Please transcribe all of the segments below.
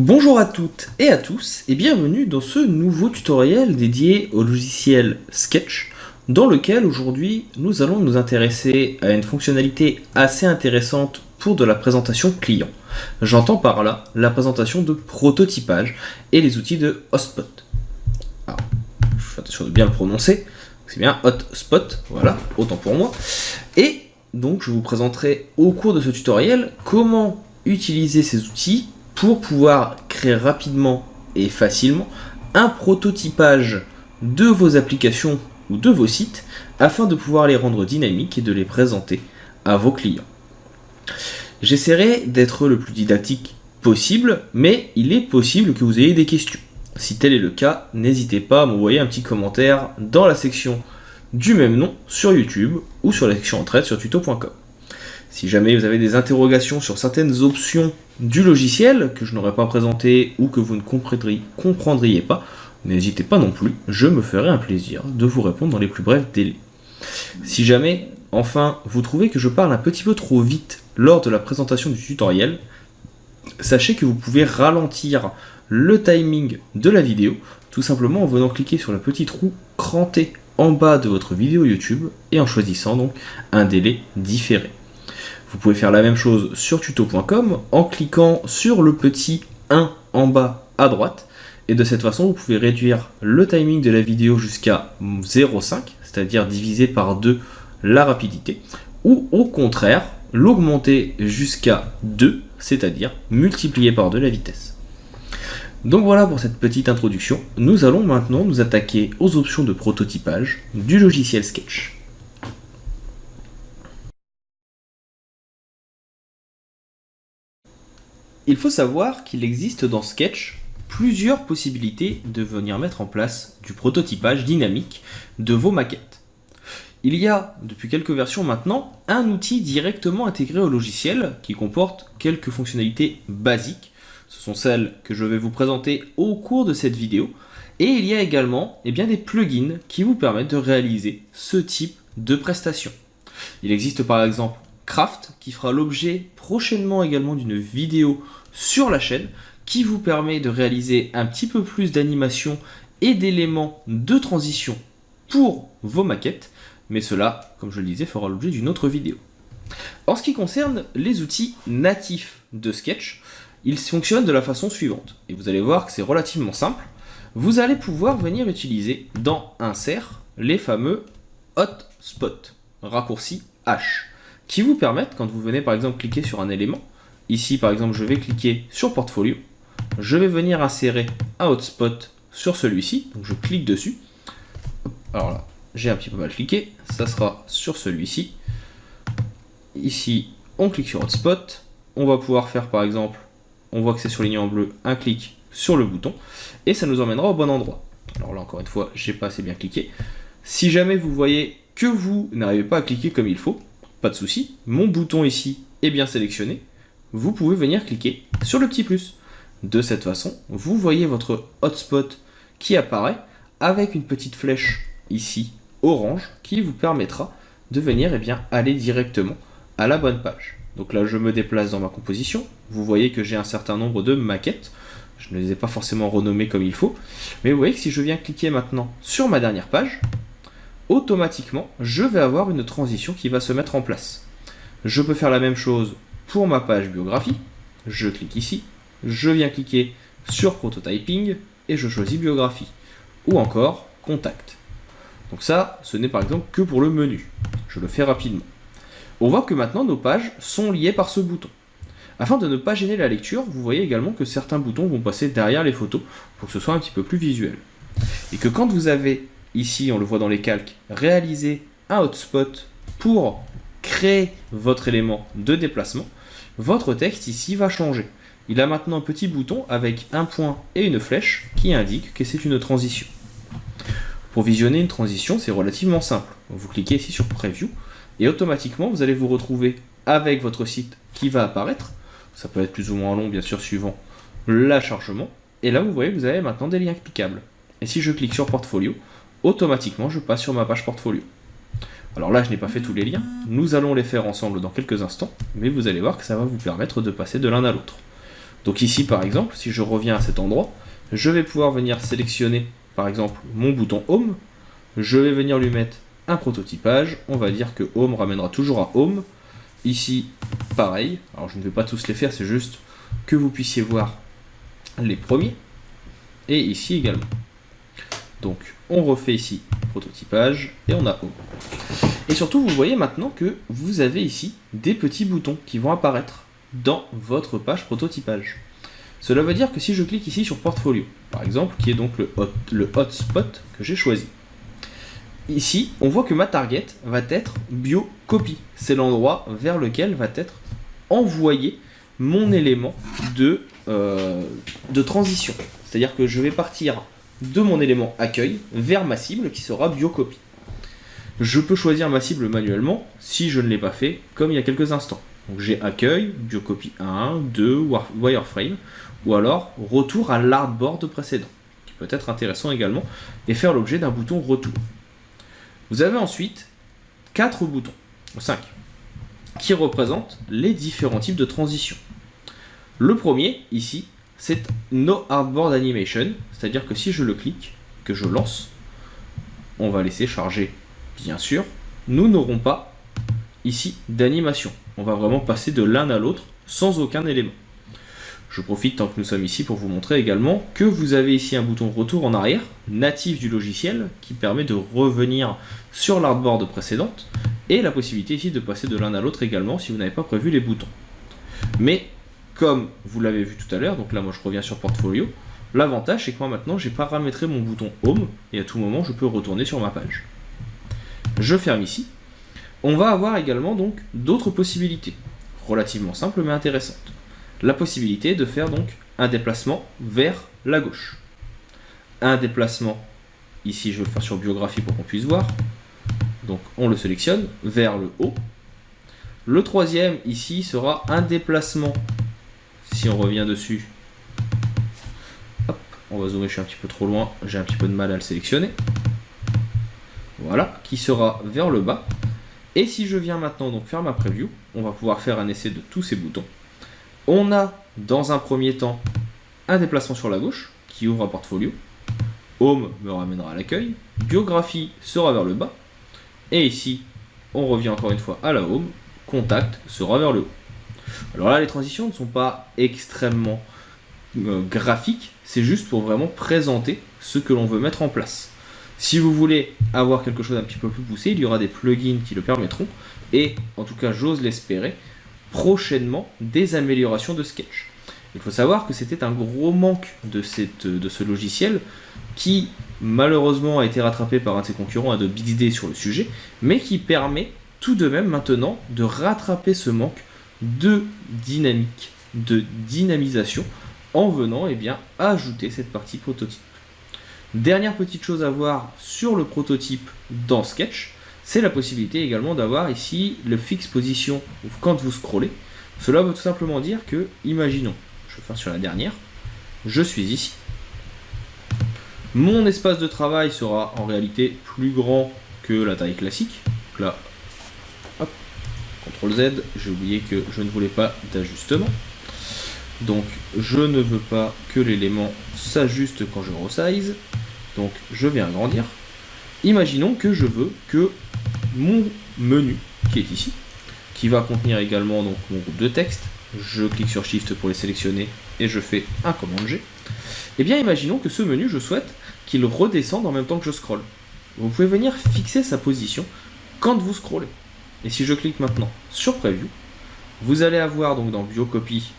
Bonjour à toutes et à tous et bienvenue dans ce nouveau tutoriel dédié au logiciel Sketch dans lequel aujourd'hui nous allons nous intéresser à une fonctionnalité assez intéressante pour de la présentation client. J'entends par là la présentation de prototypage et les outils de Hotspot. Alors, je fais attention de bien le prononcer, c'est bien Hotspot, voilà, autant pour moi. Et donc je vous présenterai au cours de ce tutoriel comment utiliser ces outils pour pouvoir créer rapidement et facilement un prototypage de vos applications ou de vos sites afin de pouvoir les rendre dynamiques et de les présenter à vos clients. J'essaierai d'être le plus didactique possible, mais il est possible que vous ayez des questions. Si tel est le cas, n'hésitez pas à m'envoyer un petit commentaire dans la section du même nom sur YouTube ou sur la section entraide sur tuto.com. Si jamais vous avez des interrogations sur certaines options du logiciel que je n'aurais pas présenté ou que vous ne comprendriez pas, n'hésitez pas non plus, je me ferai un plaisir de vous répondre dans les plus brefs délais. Si jamais, enfin, vous trouvez que je parle un petit peu trop vite lors de la présentation du tutoriel, sachez que vous pouvez ralentir le timing de la vidéo, tout simplement en venant cliquer sur le petit trou cranté en bas de votre vidéo YouTube et en choisissant donc un délai différé. Vous pouvez faire la même chose sur tuto.com en cliquant sur le petit 1 en bas à droite. Et de cette façon, vous pouvez réduire le timing de la vidéo jusqu'à 0,5, c'est-à-dire diviser par 2 la rapidité. Ou au contraire, l'augmenter jusqu'à 2, c'est-à-dire multiplier par 2 la vitesse. Donc voilà pour cette petite introduction. Nous allons maintenant nous attaquer aux options de prototypage du logiciel Sketch. Il faut savoir qu'il existe dans Sketch plusieurs possibilités de venir mettre en place du prototypage dynamique de vos maquettes. Il y a, depuis quelques versions maintenant, un outil directement intégré au logiciel qui comporte quelques fonctionnalités basiques. Ce sont celles que je vais vous présenter au cours de cette vidéo. Et il y a également des plugins qui vous permettent de réaliser ce type de prestations. Il existe par exemple Craft qui fera l'objet prochainement également d'une vidéo sur la chaîne qui vous permet de réaliser un petit peu plus d'animation et d'éléments de transition pour vos maquettes, mais cela, comme je le disais, fera l'objet d'une autre vidéo. En ce qui concerne les outils natifs de Sketch, ils fonctionnent de la façon suivante, et vous allez voir que c'est relativement simple. Vous allez pouvoir venir utiliser dans Insert les fameux Hotspot, raccourci H, qui vous permettent, quand vous venez par exemple cliquer sur un élément, ici par exemple je vais cliquer sur Portfolio, je vais venir insérer un hotspot sur celui-ci, donc je clique dessus, alors là j'ai un petit peu mal cliqué, ça sera sur celui-ci, ici on clique sur hotspot, on va pouvoir faire par exemple, on voit que c'est surligné en bleu, un clic sur le bouton, et ça nous emmènera au bon endroit. Alors là encore une fois, j'ai pas assez bien cliqué. Si jamais vous voyez que vous n'arrivez pas à cliquer comme il faut, pas de souci, mon bouton ici est bien sélectionné, vous pouvez venir cliquer sur le petit plus. De cette façon, vous voyez votre hotspot qui apparaît avec une petite flèche ici orange qui vous permettra de venir aller directement à la bonne page. Donc là, je me déplace dans ma composition. Vous voyez que j'ai un certain nombre de maquettes. Je ne les ai pas forcément renommées comme il faut. Mais vous voyez que si je viens cliquer maintenant sur ma dernière page, automatiquement, je vais avoir une transition qui va se mettre en place. Je peux faire la même chose pour ma page biographie. Je clique ici, je viens cliquer sur Prototyping et je choisis Biographie. Ou encore Contact. Donc ça, ce n'est par exemple que pour le menu. Je le fais rapidement. On voit que maintenant nos pages sont liées par ce bouton. Afin de ne pas gêner la lecture, vous voyez également que certains boutons vont passer derrière les photos pour que ce soit un petit peu plus visuel. Et que quand vous avez ici, on le voit dans les calques, réaliser un hotspot pour créer votre élément de déplacement, votre texte ici va changer. Il a maintenant un petit bouton avec un point et une flèche qui indique que c'est une transition. Pour visionner une transition, c'est relativement simple. Vous cliquez ici sur Preview et automatiquement vous allez vous retrouver avec votre site qui va apparaître. Ça peut être plus ou moins long, bien sûr, suivant l'achargement. Et là, vous voyez que vous avez maintenant des liens cliquables. Et si je clique sur Portfolio, automatiquement, je passe sur ma page Portfolio. Alors là, je n'ai pas fait tous les liens. Nous allons les faire ensemble dans quelques instants, mais vous allez voir que ça va vous permettre de passer de l'un à l'autre. Donc ici par exemple, si je reviens à cet endroit, je vais pouvoir venir sélectionner par exemple mon bouton Home, je vais venir lui mettre un prototypage, on va dire que Home ramènera toujours à Home. Ici, pareil, alors je ne vais pas tous les faire, c'est juste que vous puissiez voir les premiers, et ici également. Donc on refait ici prototypage, et on a Home. Et surtout, vous voyez maintenant que vous avez ici des petits boutons qui vont apparaître dans votre page prototypage. Cela veut dire que si je clique ici sur Portfolio, par exemple, qui est donc le hotspot que j'ai choisi, ici, on voit que ma target va être BioCopy. C'est l'endroit vers lequel va être envoyé mon élément de transition. C'est-à-dire que je vais partir de mon élément accueil vers ma cible qui sera BioCopy. Je peux choisir ma cible manuellement si je ne l'ai pas fait comme il y a quelques instants. Donc j'ai accueil, BioCopy 1, 2, wireframe, ou alors retour à l'artboard précédent, qui peut être intéressant également, et faire l'objet d'un bouton retour. Vous avez ensuite 4 boutons, 5, qui représentent les différents types de transitions. Le premier, ici, c'est No Artboard Animation, c'est-à-dire que si je le clique, que je lance, on va laisser charger, bien sûr, nous n'aurons pas ici d'animation. On va vraiment passer de l'un à l'autre sans aucun élément. Je profite tant que nous sommes ici pour vous montrer également que vous avez ici un bouton retour en arrière, natif du logiciel, qui permet de revenir sur l'artboard précédente, et la possibilité ici de passer de l'un à l'autre également si vous n'avez pas prévu les boutons. Mais comme vous l'avez vu tout à l'heure, donc là moi je reviens sur Portfolio, l'avantage c'est que moi maintenant j'ai paramétré mon bouton Home, et à tout moment je peux retourner sur ma page. Je ferme ici. On va avoir également donc d'autres possibilités, relativement simples mais intéressantes. La possibilité de faire donc un déplacement vers la gauche. Un déplacement, ici je vais le faire sur biographie pour qu'on puisse voir, donc on le sélectionne, vers le haut. Le troisième ici sera un déplacement, si on revient dessus, hop, on va zoomer, je suis un petit peu trop loin, j'ai un petit peu de mal à le sélectionner. Voilà, qui sera vers le bas. Et si je viens maintenant donc faire ma preview, on va pouvoir faire un essai de tous ces boutons. On a dans un premier temps un déplacement sur la gauche qui ouvre un portfolio. Home me ramènera à l'accueil. Biographie sera vers le bas. Et ici, on revient encore une fois à la Home. Contact sera vers le haut. Alors là, les transitions ne sont pas extrêmement graphiques. C'est juste pour vraiment présenter ce que l'on veut mettre en place. Si vous voulez avoir quelque chose un petit peu plus poussé, il y aura des plugins qui le permettront. Et, en tout cas, j'ose l'espérer, prochainement des améliorations de Sketch. Il faut savoir que c'était un gros manque de ce logiciel qui, malheureusement, a été rattrapé par un de ses concurrents, Adobe XD, sur le sujet, mais qui permet tout de même maintenant de rattraper ce manque de dynamique, de dynamisation, en venant ajouter cette partie prototype. Dernière petite chose à voir sur le prototype dans Sketch, c'est la possibilité également d'avoir ici le fixe position quand vous scrollez. Cela veut tout simplement dire que, imaginons, je vais faire sur la dernière, je suis ici. Mon espace de travail sera en réalité plus grand que la taille classique. Donc là, hop, CTRL Z, j'ai oublié que je ne voulais pas d'ajustement. Donc je ne veux pas que l'élément s'ajuste quand je resize. Donc je vais agrandir. Imaginons que je veux que mon menu, qui est ici, qui va contenir également donc mon groupe de texte, je clique sur Shift pour les sélectionner et je fais un commande G. Et bien imaginons que ce menu, je souhaite qu'il redescende en même temps que je scrolle. Vous pouvez venir fixer sa position quand vous scrollez. Et si je clique maintenant sur Preview, vous allez avoir donc dans BioCopy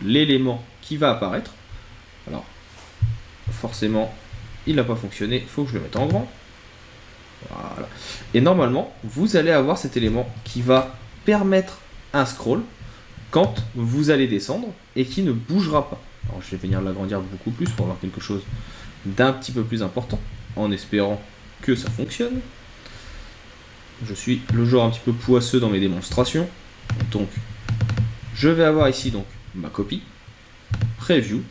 l'élément qui va apparaître. Alors, forcément, il n'a pas fonctionné, il faut que je le mette en grand. Voilà. Et normalement, vous allez avoir cet élément qui va permettre un scroll quand vous allez descendre et qui ne bougera pas. Alors, je vais venir l'agrandir beaucoup plus pour avoir quelque chose d'un petit peu plus important, en espérant que ça fonctionne. Je suis le genre un petit peu poisseux dans mes démonstrations. Donc, je vais avoir ici donc ma copie, preview.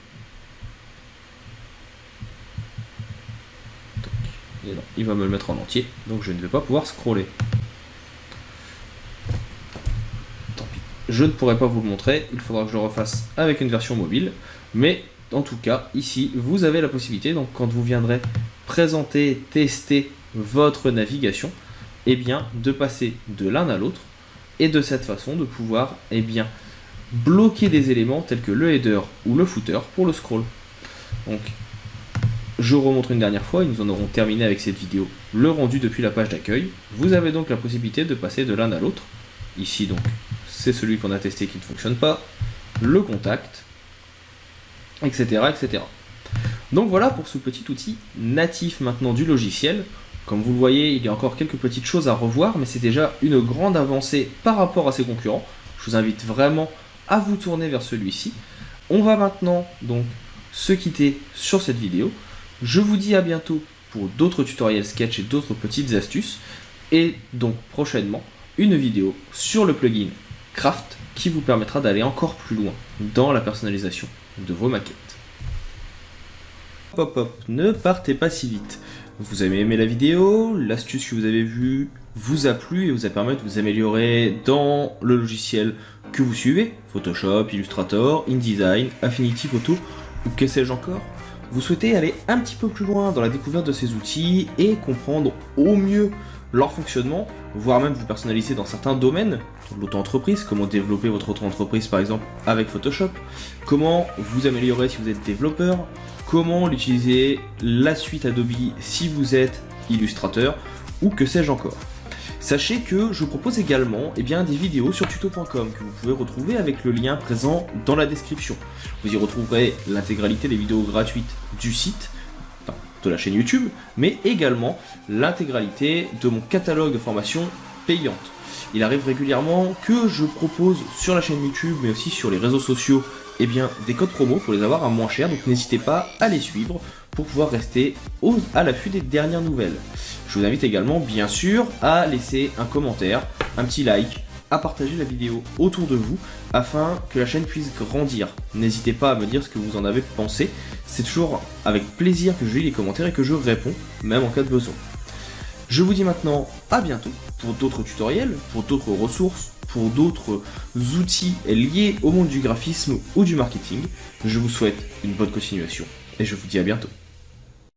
Et non, il va me le mettre en entier, donc je ne vais pas pouvoir scroller. Tant pis, je ne pourrai pas vous le montrer, il faudra que je le refasse avec une version mobile, mais en tout cas, ici, vous avez la possibilité, donc quand vous viendrez présenter, tester votre navigation, eh bien, de passer de l'un à l'autre, et de cette façon de pouvoir, eh bien, bloquer des éléments tels que le header ou le footer pour le scroll. Donc, je remontre une dernière fois, et nous en aurons terminé avec cette vidéo, le rendu depuis la page d'accueil. Vous avez donc la possibilité de passer de l'un à l'autre. Ici, donc, c'est celui qu'on a testé qui ne fonctionne pas, le contact, etc., etc. Donc voilà pour ce petit outil natif maintenant du logiciel. Comme vous le voyez, il y a encore quelques petites choses à revoir, mais c'est déjà une grande avancée par rapport à ses concurrents. Je vous invite vraiment à vous tourner vers celui-ci. On va maintenant donc se quitter sur cette vidéo. Je vous dis à bientôt pour d'autres tutoriels sketch et d'autres petites astuces. Et donc prochainement, une vidéo sur le plugin Craft qui vous permettra d'aller encore plus loin dans la personnalisation de vos maquettes. Hop hop, ne partez pas si vite. Vous avez aimé la vidéo, l'astuce que vous avez vue vous a plu et vous a permis de vous améliorer dans le logiciel que vous suivez, Photoshop, Illustrator, InDesign, Affinity Photo ou que sais-je encore. Vous souhaitez aller un petit peu plus loin dans la découverte de ces outils et comprendre au mieux leur fonctionnement, voire même vous personnaliser dans certains domaines, l'auto-entreprise, comment développer votre auto-entreprise par exemple avec Photoshop, comment vous améliorer si vous êtes développeur, comment l'utiliser la suite Adobe si vous êtes illustrateur, ou que sais-je encore. Sachez que je propose également des vidéos sur tuto.com que vous pouvez retrouver avec le lien présent dans la description. Vous y retrouverez l'intégralité des vidéos gratuites du site, de la chaîne YouTube, mais également l'intégralité de mon catalogue de formations payantes. Il arrive régulièrement que je propose sur la chaîne YouTube, mais aussi sur les réseaux sociaux, des codes promo pour les avoir à moins cher, donc n'hésitez pas à les suivre pour pouvoir rester à l'affût des dernières nouvelles. Je vous invite également, bien sûr, à laisser un commentaire, un petit like, à partager la vidéo autour de vous afin que la chaîne puisse grandir. N'hésitez pas à me dire ce que vous en avez pensé, c'est toujours avec plaisir que je lis les commentaires et que je réponds, même en cas de besoin. Je vous dis maintenant à bientôt pour d'autres tutoriels, pour d'autres ressources, pour d'autres outils liés au monde du graphisme ou du marketing. Je vous souhaite une bonne continuation et je vous dis à bientôt.